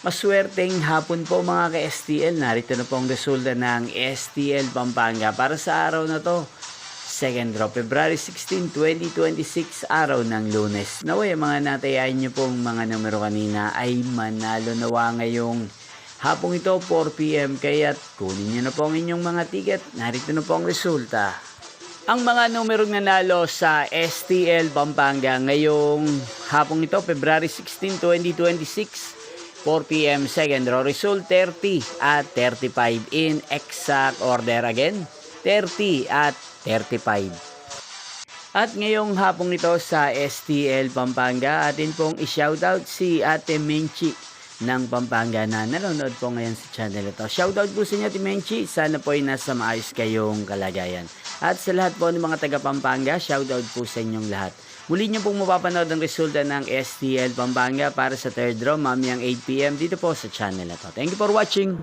Maswerteng hapon po mga ka-STL. Narito na po ang resulta ng STL Pampanga para sa araw na to. 2nd draw, February 16, 2026, araw ng Lunes. Naway, mga natayain nyo pong mga numero kanina ay manalo nawa ngayong hapong ito, 4 p.m. Kaya't kunin nyo na po ang inyong mga ticket. Narito na po ang resulta. Ang mga numerong nanalo sa STL Pampanga ngayong hapong ito, February 16, 2026, 4 p.m. second draw result 30 at 35 in exact order again 30 at 35. At ngayong hapong ito sa STL Pampanga, atin pong i-shoutout si Ate Menchi ng Pampanga na nanonood po ngayon sa channel ito. Shoutout po sa inyo, Ate Menchi. Sana po ay nasa maayos kayong kalagayan. At sa lahat po ng mga taga Pampanga, shoutout po sa inyong lahat. Muli nyo pong mapapanood ang resulta ng STL Pampanga para sa third draw mamayang 8 p.m. dito po sa channel ito. Thank you for watching.